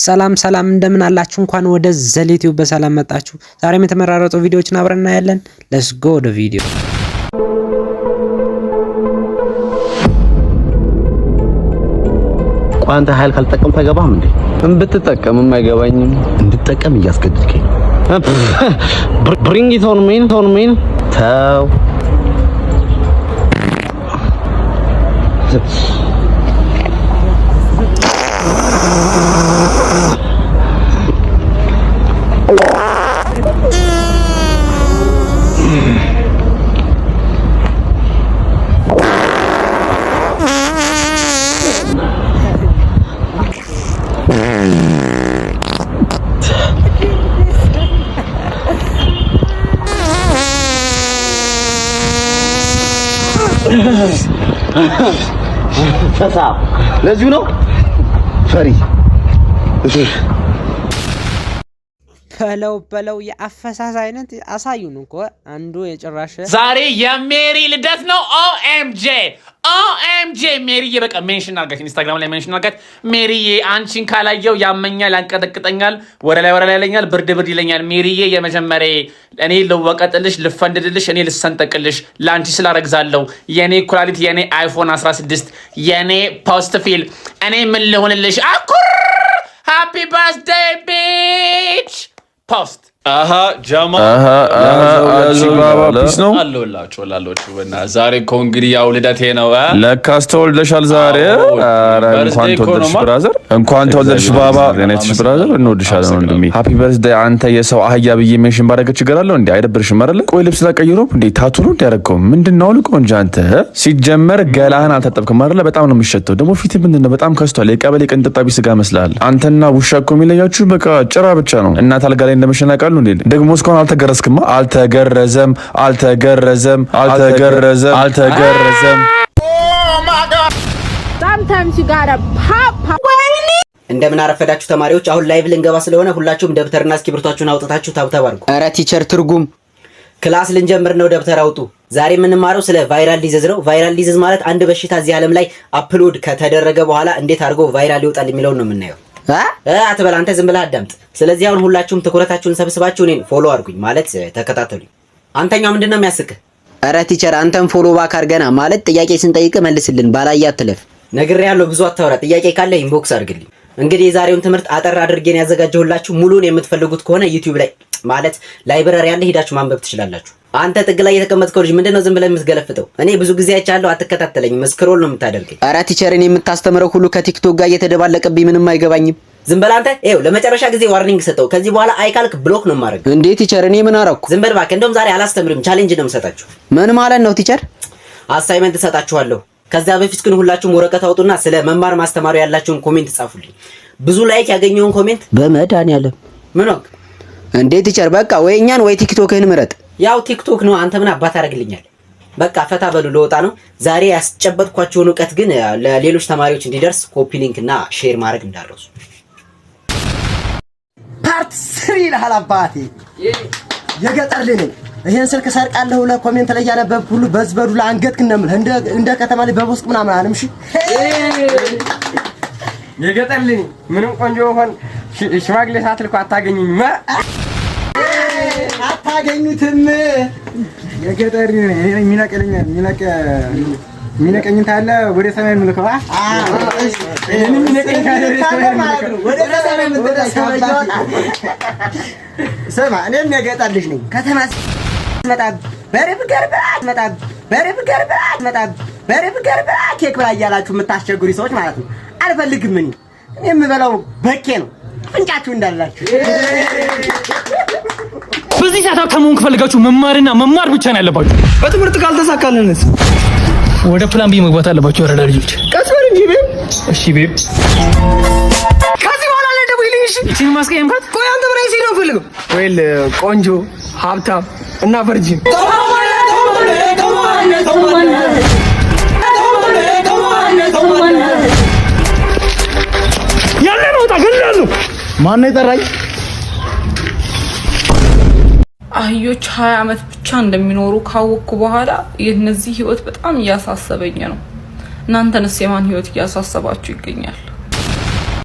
ሰላም እንደምን አላችሁ? እንኳን ወደ ዘሌቲው በሰላም መጣችሁ። ዛሬም የተመራረጡ ቪዲዮዎችን አብረን እናያለን። ሌትስ ጎ ወደ ቪዲዮ። ቋንታ ኃይል ካልተጠቀምክ አይገባም እንዴ? ብትጠቀምም አይገባኝም። እንድጠቀም እያስገድድከኝ ነው። ብሪንግ ኢት ኦን ሜን ተው ለዚሁ ነው ፈሪ በለው የአፈሳስ አይነት አሳዩን እኮ አንዱ የጭራሽ ዛሬ የሜሪ ልደት ነው። ኦኤምጄ ሜሪዬ በቃ ሜንሽን አድርጋት፣ ኢንስታግራም ላይ ሜንሽን አድርጋት። ሜሪዬ አንቺን ካላየው ያመኛል፣ ያንቀጠቅጠኛል፣ ወረ ላይ ይለኛል፣ ብርድ ይለኛል። ሜሪዬ የመጀመሪያ እኔ ልወቀጥልሽ፣ ልፈንድድልሽ፣ እኔ ልሰንጠቅልሽ ላንቺ ስላረግዛለሁ። የኔ ኩላሊት፣ የኔ አይፎን 16፣ የኔ ፖስት ፊል፣ እኔ ምን ልሆንልሽ? አኩር ሃፒ በርዝዴይ ቢች ፖስት ጃማ ፒስ ነው አለሁላችሁ እና ዛሬ እኮ እንግዲህ ያው ልደቴ ነው። ለካስ ተወልደሻል ዛሬ። እንኳን ተወልደሽ ብራዘር፣ እንኳን ተወልደሽ ባባ። ለኔትሽ ብራዘር እንወድሻለን ወንድሜ። ሃፒ በርዝዴይ። አንተ የሰው አህያ ብዬ ሜንሽን ባረገ ችግር አለው እንዴ? አይደብርሽም አይደል? ቆይ ልብስ ተቀይሮ እንዴ ታቱ ነው ያደረገው ምንድነው? ልቆ እንጂ አንተ ሲጀመር ገላህን አልታጠብክም አይደል? በጣም ነው የሚሸተው። ደግሞ ፊት ምንድነው በጣም ከስቷል። የቀበሌ ቅንጥጣቢ ስጋ መስላል። አንተና ውሻ እኮ የሚለያችሁ በቃ ጭራ ብቻ ነው። እናት አልጋ ላይ እንደመሸናቃሉ እንዴ? ደግሞ እስካሁን አልተገረዝክማ። አልተገረዘም። እንደምን አረፈዳችሁ ተማሪዎች። አሁን ላይቭ ልንገባ ስለሆነ ሁላችሁም ደብተርና እስክሪብቶአችሁን አውጥታችሁ ታብታብ አድርጉ። ኧረ ቲቸር ትርጉም ክላስ ልንጀምር ነው። ደብተር አውጡ። ዛሬ የምንማረው ስለ ቫይራል ዲዚዝ ነው። ቫይራል ዲዚዝ ማለት አንድ በሽታ እዚህ ዓለም ላይ አፕሎድ ከተደረገ በኋላ እንዴት አድርጎ ቫይራል ይወጣል የሚለውን ነው የምናየው። አትበል አንተ ዝም ብለህ አዳምጥ። ስለዚህ አሁን ሁላችሁም ትኩረታችሁን ሰብስባችሁ እኔን ፎሎ አድርጉኝ፣ ማለት ተከታተሉኝ። አንተኛው ምንድነው የሚያስቅህ? ኧረ ቲቸር አንተም ፎሎ ባክ አድርገና፣ ማለት ጥያቄ ስንጠይቅ መልስልን፣ ባላያ አትለፍ። ነግሬሃለሁ፣ ብዙ አታወራ። ጥያቄ ካለ ኢንቦክስ አድርግልኝ። እንግዲህ የዛሬውን ትምህርት አጠር አድርጌን ያዘጋጀሁላችሁ። ሙሉን የምትፈልጉት ከሆነ ዩቲዩብ ላይ ማለት ላይብረሪ ያለ ሄዳችሁ ማንበብ ትችላላችሁ። አንተ ጥግ ላይ የተቀመጥከው ልጅ ምንድነው ዝም ብለህ የምትገለፍጠው? እኔ ብዙ ጊዜ አይቻለሁ፣ አትከታተለኝም፣ ስክሮል ነው የምታደርገኝ። ኧረ ቲቸር እኔ የምታስተምረው ሁሉ ከቲክቶክ ጋር እየተደባለቀብኝ ምንም አይገባኝም። ዝም በል አንተ። ይኸው ለመጨረሻ ጊዜ ዋርኒንግ ሰጠው። ከዚህ በኋላ አይካልክ ብሎክ ነው ማድረግ። እንዴ ቲቸር እኔ ምን አደረኩ? ዝም በል እባክህ። እንደውም ዛሬ አላስተምርም፣ ቻሌንጅ ነው የምሰጣችሁ። ምን ማለት ነው ቲቸር? አሳይመንት እሰጣችኋለሁ። ከዛ በፊት ግን ሁላችሁም ወረቀት አውጡና ስለ መማር ማስተማሩ ያላችሁን ኮሜንት ጻፉልኝ። ብዙ ላይክ ያገኘውን ኮሜንት በመድኃኒዓለም ምን ወቅ እንዴ ቲቸር በቃ ወይ እኛን ወይ ቲክቶክህን ምረጥ። ያው ቲክቶክ ነው። አንተ ምን አባት አደርግልኛል? በቃ ፈታ በሉ። ለወጣ ነው ዛሬ ያስጨበጥኳችሁን ዕውቀት ግን ለሌሎች ተማሪዎች እንዲደርስ ኮፒ ሊንክ እና ሼር ማድረግ እንዳትረሱ። ፓርት 3 ይላል አባቴ። የገጠር ልጅ ነኝ። ይሄን ስልክ ሰርቃለሁ ብለህ ኮሜንት ላይ ያነበብክ ሁሉ በዝበዱ ለአንገት ክነምል እንደ ከተማ ላይ በቦስቅ ምናምን አለም። እሺ የገጠር ልጅ ምንም ቆንጆ ሆን ሽማግሌ ሳትልኩ አታገኙኝም። አታገኙትም። የገጠር ሚነቀኝ ታለ ወደ ሰማይ ምልከዋ ስማ፣ እኔም የገጠር ልጅ ነኝ። ከተማ መጣ በሬብ ገርብራት ኬክ ብላ እያላችሁ የምታስቸግሩ ሰዎች ማለት ነው። አልፈልግም። እኔ የምበላው በኬ ነው። ፍንጫችሁ እንዳላችሁ በዚህ ሰዓት ከመሆን ከፈልጋችሁ መማርና መማር ብቻ ነው ያለባችሁ። በትምህርት ካልተሳካልንስ ወደ ፕላን ቢ መግባት አለባችሁ። ወረዳ ልጆች ቀስ በል እንጂ ቤብ። እሺ ቤብ፣ ከዚህ በኋላ ላይ ደግሞ ይልሽ እቺ ማስቀየም ካት ቆይ አንተ ብራይ ሲል ነው ፈልገው ወይል ቆንጆ ሀብታም እና ቨርጂን ያለ ነው ታገላሉ። ማን ነው የጠራኝ? አህዮች 20 ዓመት ብቻ እንደሚኖሩ ካወቅኩ በኋላ የነዚህ ህይወት በጣም እያሳሰበኝ ነው። እናንተንስ የማን ህይወት እያሳሰባችሁ ይገኛል?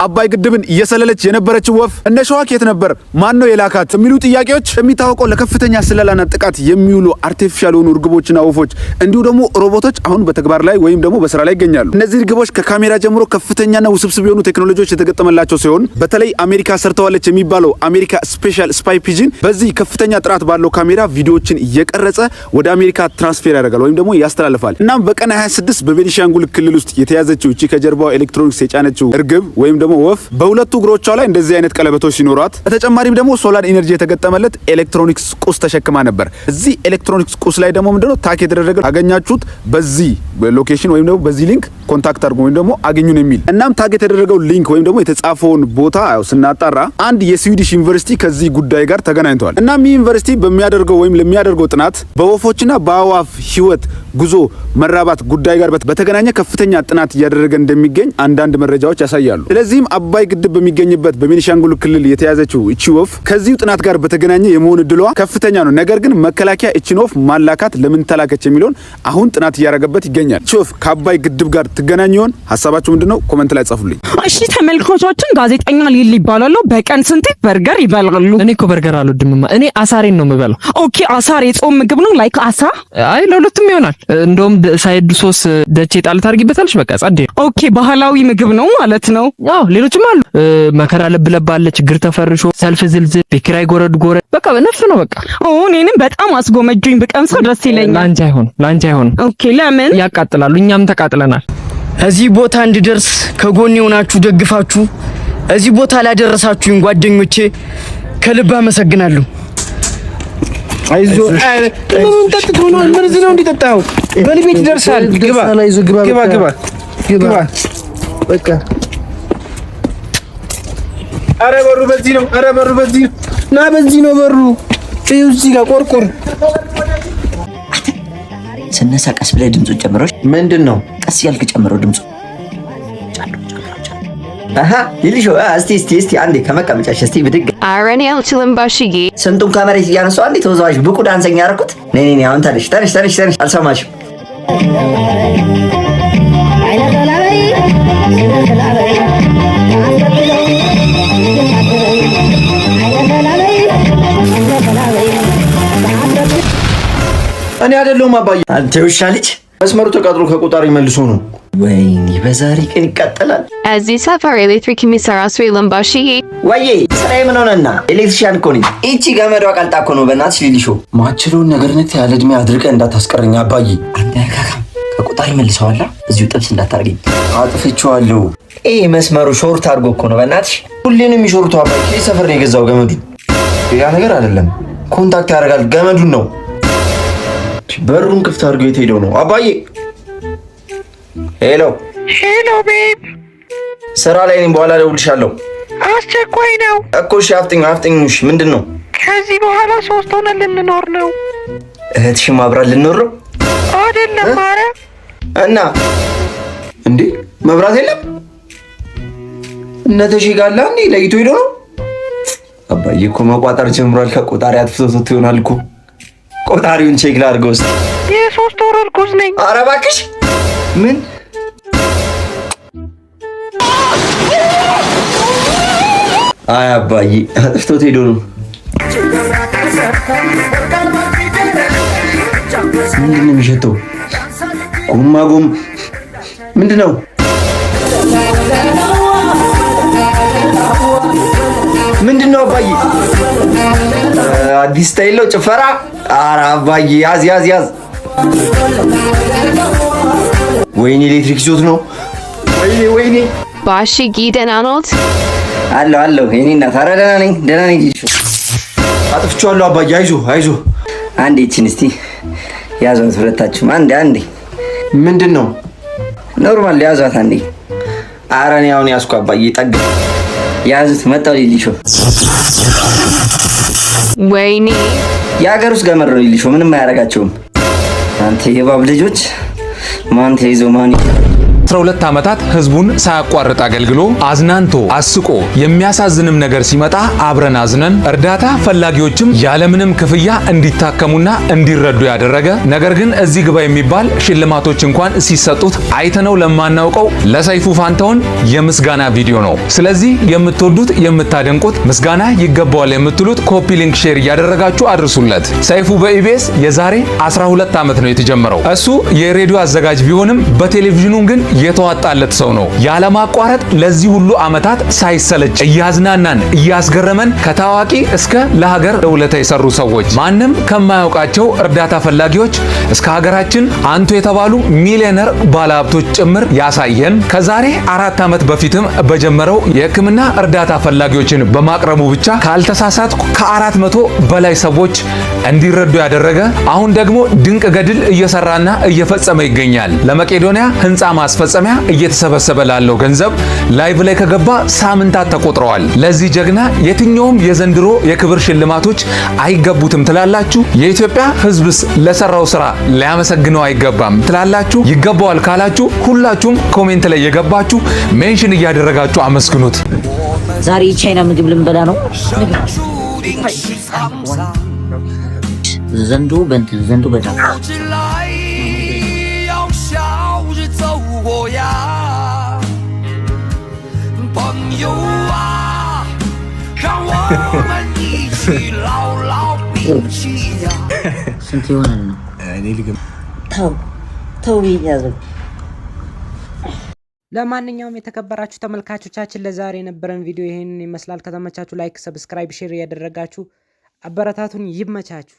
አባይ ግድብን እየሰለለች የነበረችው ወፍ እነ ሸዋክ የት ነበር? ማን ነው የላካት? የሚሉ ጥያቄዎች የሚታወቀው ለከፍተኛ ስለላና ጥቃት የሚውሉ አርቲፊሻል የሆኑ እርግቦችና ወፎች እንዲሁ ደግሞ ሮቦቶች አሁን በተግባር ላይ ወይም ደግሞ በስራ ላይ ይገኛሉ። እነዚህ እርግቦች ከካሜራ ጀምሮ ከፍተኛና ውስብስብ የሆኑ ቴክኖሎጂዎች የተገጠመላቸው ሲሆን በተለይ አሜሪካ ሰርተዋለች የሚባለው አሜሪካ ስፔሻል ስፓይ ፒጅን በዚህ ከፍተኛ ጥራት ባለው ካሜራ ቪዲዮዎችን እየቀረጸ ወደ አሜሪካ ትራንስፌር ያደርጋል ወይም ደግሞ ያስተላልፋል። እናም በቀን 26 በቤኒሻንጉል ክልል ውስጥ የተያዘችው እቺ ከጀርባው ኤሌክትሮኒክስ የጫነችው እርግብ ወይም ደግሞ ወፍ በሁለቱ እግሮቿ ላይ እንደዚህ አይነት ቀለበቶች ሲኖሯት በተጨማሪም ደግሞ ሶላር ኢነርጂ የተገጠመለት ኤሌክትሮኒክስ ቁስ ተሸክማ ነበር። እዚህ ኤሌክትሮኒክስ ቁስ ላይ ደግሞ ምንድነው ታክ የተደረገ አገኛችሁት በዚህ ሎኬሽን ወይም ደግሞ በዚህ ሊንክ ኮንታክት አድርጉ ወይም ደግሞ አገኙን የሚል እናም ታክ የተደረገው ሊንክ ወይም ደግሞ የተጻፈውን ቦታ ስናጣራ አንድ የስዊዲሽ ዩኒቨርሲቲ ከዚህ ጉዳይ ጋር ተገናኝቷል። እናም ይህ ዩኒቨርሲቲ በሚያደርገው ወይም ለሚያደርገው ጥናት በወፎችና በአዋፍ ህይወት ጉዞ መራባት ጉዳይ ጋር በተገናኘ ከፍተኛ ጥናት እያደረገ እንደሚገኝ አንዳንድ መረጃዎች ያሳያሉ። ስለዚህም አባይ ግድብ በሚገኝበት በቤኒሻንጉል ክልል የተያዘችው እቺ ወፍ ከዚሁ ጥናት ጋር በተገናኘ የመሆን እድሏ ከፍተኛ ነው። ነገር ግን መከላከያ እቺን ወፍ ማላካት ለምን ተላከች የሚለውን አሁን ጥናት እያደረገበት ይገኛል። እቺ ወፍ ከአባይ ግድብ ጋር ትገናኝ ይሆን? ሀሳባችሁ ምንድነው? ኮሜንት ላይ ጻፉልኝ። እሺ ተመልካቾቻችን፣ ጋዜጠኛ ሊል ይባላል። በቀን ስንት በርገር ይበላሉ? እኔ እኮ በርገር አልወድምማ። እኔ አሳሬን ነው የምበላው። ኦኬ አሳር የጾም ምግብ ነው ላይክ አሳ? አይ ለሁለቱም ይሆናል። እንደውም ሳይድ ሶስ ደቼ ጣል ታርጊበታለሽ። በቃ ጸዴ። ኦኬ ባህላዊ ምግብ ነው ማለት ነው። አዎ ሌሎችም አሉ። መከራ ለብለባለ፣ ችግር ተፈርሾ፣ ሰልፍ ዝልዝል፣ በኪራይ ጎረድ ጎረድ፣ በቃ ነፍስ ነው በቃ። እኔንም በጣም አስጎመጁኝ። ብቀምሰው ደስ ይለኛል። ላንቺ አይሆን። ኦኬ ለምን? ያቃጥላሉ። እኛም ተቃጥለናል። እዚህ ቦታ እንድደርስ ከጎኔ ሆናችሁ ደግፋችሁ እዚህ ቦታ ላደረሳችሁኝ ጓደኞቼ ከልብ አመሰግናለሁ። አይዞ ምኑን ጠጥቶ ነው? መርዝ ነው እንዲጠጣው። በልቤት ይደርሳል። ግባ በቃ። ኧረ በሩ በዚህ ነው። ና በዚህ ነው በሩ። እዚህ ጋር ቆርቆር። ስነሳ ቀስ ብለህ ድምፁን ጨምረው። ምንድን ነው? ቀስ ያልክ ጨምረው ድምፁ። ይልሾ እስቲ አንዴ ከመቀመጫሽ እስቲ ብድግ። አረኔ አልችልም ባሽዬ። ስንቱን ከመሬት እያነሳው አንዴ ተወዛዋዥ ብቁ ዳንሰኛ ያደረኩት። ነይ አሁን ተነሽ። አልሰማሽም? እኔ አይደለሁም አባዬ። አንተ ውሻ ልጅ። መስመሩ ተቃጥሎ ከቆጣሪ መልሶ ነው። ወይኔ በዛሬ ቀን ይቃጠላል። እዚህ ሰፈር ኤሌክትሪክ የሚሰራ ሰው የለም ባሽዬ። ወይዬ ስራዬ ምን ሆነና? ኤሌክትሪሻን እኮ ነኝ። እቺ ገመዷ ቀልጣ እኮ ነው። በእናትሽ ሊሊሾ ማችለውን ነገር ነክ ያለ እድሜ አድርቀህ እንዳታስቀረኝ አባዬ። አንተ ካካም ከቆጣሪ መልሰዋላ። እዚሁ ጥብስ እንዳታርገኝ። አጥፍቼዋለሁ። ይሄ መስመሩ ሾርት አድርጎ እኮ ነው። በእናትሽ ሁሌንም የሚሾርቱ አባዬ። ይሄ ሰፈር ነው የገዛው ገመዱን። ያ ነገር አይደለም፣ ኮንታክት ያደርጋል ገመዱን ነው። በሩን ክፍት አድርጎ የት ሄደው ነው አባዬ? ሄሎ ቤብ፣ ስራ ላይ ነኝ። በኋላ እደውልልሻለሁ። አስቸኳይ ነው እኮ። እሺ አፍጥኝ። እሺ ምንድን ነው? ከዚህ በኋላ 3 ሆነን ልንኖር ነው። እህትሽም አብራን ልንኖር ነው? አይደለም። ኧረ እና እንዴ መብራት የለም? እነተሽ ጋላ እንዴ ለይቶ ሄዶ ነው? አባዬ እኮ መቋጠር ጀምሯል። ከቆጣሪ አጥፍቶት ይሆናል እኮ። ቆጣሪውን ቼክ ላድርገው እስኪ። የ3 ወር እርጉዝ ነኝ። ኧረ እባክሽ ምን? አይ አባዬ አጥፍቶት ሄዶ ነው። ምንድን ነው የሚሸተው? ጎም ምንድን ነው? ምንድን ነው አባዬ? አዲስ ስታይል ነው ጭፈራ። ኧረ አባዬ ያዝ። ወይኔ ኤሌክትሪክ ይዞት ነው። ወይኔ ባሽዬ ደህና ኖት? አለሁ የኔ እናት። ኧረ ደህና ነኝ። አጥፍቼዋለሁ አባዬ። አይዞህ። አንዴ ይችን እስቲ ያዟት ሁለታችሁም። አንዴ። ምንድን ነው? ኖርማል ያዟት አንዴ። ኧረ እኔ አሁን ያዝኩ አባዬ። ጠግ ያዙት። መጣው ሊሊሾ። ወይኔ የሀገር ውስጥ ገመድ ነው ሊሊሾ። ምንም አያደርጋቸውም። አንተ የባብ ልጆች ማን ተይዞ ማን 12 ዓመታት ህዝቡን ሳያቋርጥ አገልግሎ አዝናንቶ አስቆ የሚያሳዝንም ነገር ሲመጣ አብረን አዝነን እርዳታ ፈላጊዎችም ያለምንም ክፍያ እንዲታከሙና እንዲረዱ ያደረገ ነገር ግን እዚህ ግባ የሚባል ሽልማቶች እንኳን ሲሰጡት አይተነው ለማናውቀው ለሰይፉ ፋንታሁን የምስጋና ቪዲዮ ነው። ስለዚህ የምትወዱት የምታደንቁት ምስጋና ይገባዋል የምትሉት ኮፒ ሊንክ ሼር እያደረጋችሁ አድርሱለት። ሰይፉ በኢቢኤስ የዛሬ 12 ዓመት ነው የተጀመረው። እሱ የሬዲዮ አዘጋጅ ቢሆንም በቴሌቪዥኑ ግን የተዋጣለት ሰው ነው። ያለማቋረጥ ለዚህ ሁሉ ዓመታት ሳይሰለች እያዝናናን እያስገረመን ከታዋቂ እስከ ለሀገር ውለታ የሰሩ ሰዎች ማንም ከማያውቃቸው እርዳታ ፈላጊዎች እስከ ሀገራችን አንቱ የተባሉ ሚሊዮነር ባለሀብቶች ጭምር ያሳየን ከዛሬ 4 ዓመት በፊትም በጀመረው የሕክምና እርዳታ ፈላጊዎችን በማቅረቡ ብቻ ካልተሳሳትኩ ከ400 በላይ ሰዎች እንዲረዱ ያደረገ አሁን ደግሞ ድንቅ ገድል እየሰራና እየፈጸመ ይገኛል። ለመቄዶንያ ህንፃ ማስፈጸሚያ እየተሰበሰበ ላለው ገንዘብ ላይቭ ላይ ከገባ ሳምንታት ተቆጥረዋል። ለዚህ ጀግና የትኛውም የዘንድሮ የክብር ሽልማቶች አይገቡትም ትላላችሁ? የኢትዮጵያ ህዝብስ ለሰራው ስራ ሊያመሰግነው አይገባም ትላላችሁ? ይገባዋል ካላችሁ ሁላችሁም ኮሜንት ላይ የገባችሁ ሜንሽን እያደረጋችሁ አመስግኑት። ዛሬ ቻይና ምግብ ልንበላ ነው። ዘንዱ በጣም ስንት ይሆናል ነው? ተው ይያዘው። ለማንኛውም የተከበራችሁ ተመልካቾቻችን ለዛሬ የነበረን ቪዲዮ ይሄንን ይመስላል። ከተመቻችሁ ላይክ፣ ሰብስክራይብ፣ ሼር ያደረጋችሁ አበረታቱን። ይመቻችሁ።